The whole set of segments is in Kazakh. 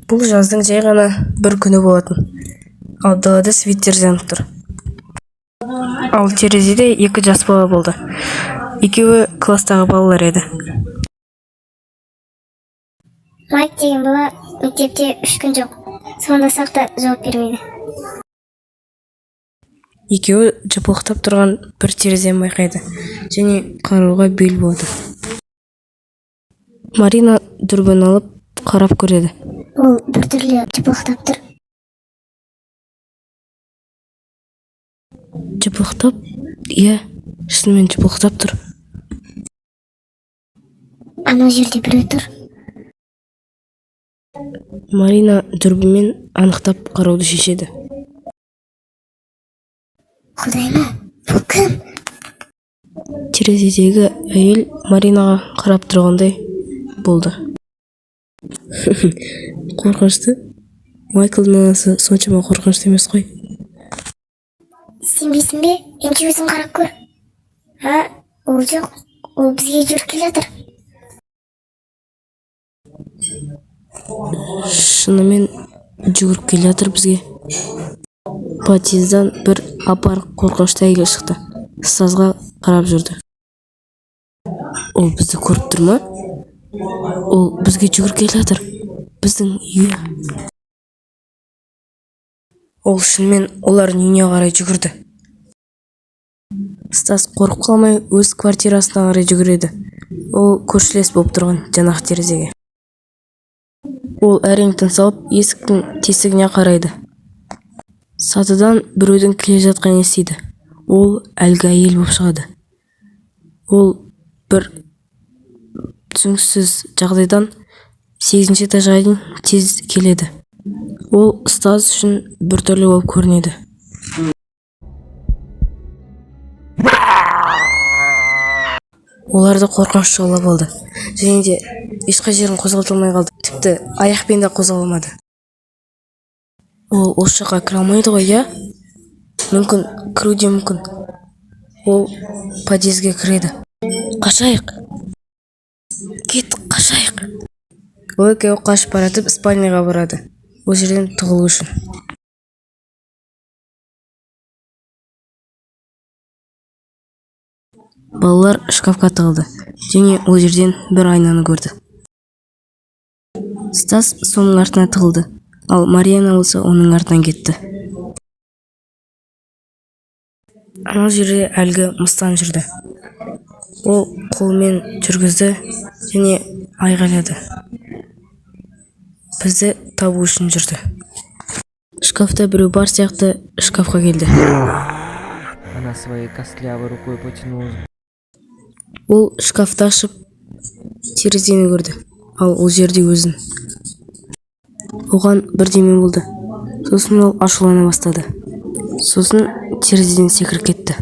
Бұл жаздың жай ғана бір күні болатын. Ал далада свиттер жанып тұр. Ал терезеде екі жас бала болды. Екеуі класстағы балалар еді. Майк деген бала мектепте 3 күн жоқ. Звондасақ та жауап бермейді. Екеуі жыпылықтап тұрған бір терезені байқайды және қарауға бел болды. Марина дүрбін алып қарап көреді. Ол біртүрлі жыпылықтап тұр. Жыпылықтап? Иә, шынымен жыпылықтап тұр. Ана жерде біреу тұр. Марина дүрбімен анықтап қарауды шешеді. Құдайма, бұл кім? Терезедегі әйел Маринаға қарап тұрғандай болды. Қорқынышты? Майклдың анасы соншама қорқынышты емес қой. Сенбейсің бе? Емші өзің қарап көр. Ол жоқ, ол бізге жүріп келе жатыр. Шынымен жүгіріп келе жатыр бізге. Подъездан бір апар қорқынышты әйел шықты. Ұстазға қарап жүрді. Ол бізді көріп тұр ма? Ол бізге жүгіріп келе жатыр. Біздің үйге. Ол шынымен олардың үйіне қарай жүгірді. Ұстаз қорқып қалмай өз квартирасына қарай жүгіреді. Ол көршілес болып тұрған жанақ терезеге. Ол әрең тыныс алып есіктің тесігіне қарайды. Сатыдан біреудің келе жатқанын естиді. Ол әлгі әйел болып шығады. Ол бір түсініксіз жағдайдан 8-ші этажға дейін тез келеді. Ол ұстаз үшін біртүрлі болып көрінеді. Оларды қорқыныш жаулап алды. Және де ешқай жерін қозғалта алмай қалды. Тіпті аяқпен де қозғала алмады. Ол осы жаққа кіре алмайды ғой, иә? Мүмкін, кіруде мүмкін. Ол подъезге кіреді. Қашайық! Кет, қашайық! Ол екеуі қашып баратып спальняға барады. Ол жерден тығылу үшін. Балалар шкафқа тығылды. Және ол жерден бір айнаны көрді. Стас соның артына тығылды. Ал Марияна болса оның артынан кетті. Анау жерде әлгі мыстан жүрді. Ол қолымен жүргізді және айғайлады. Бізді табу үшін жүрді. Шкафта біреу бар сияқты шкафқа келді. Она своей костлявой рукой потянула. Ол шкафты ашып терезені көрді. Ал ол жерде өзін. Оған бірдеме болды. Сосын ол ашулана бастады. Сосын терезеден секіріп кетті.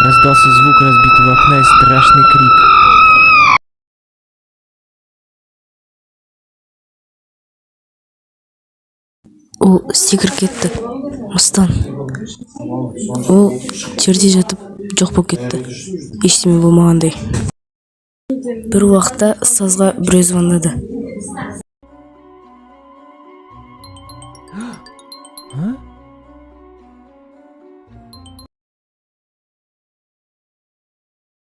Раздался звук разбитого окна и страшный крик. Ол секіріп кетті. Мыстан. Ол жерде жатып жоқ болып кетті. Ештеме болмағандай. Бір уақытта ұстазға біреу звондады.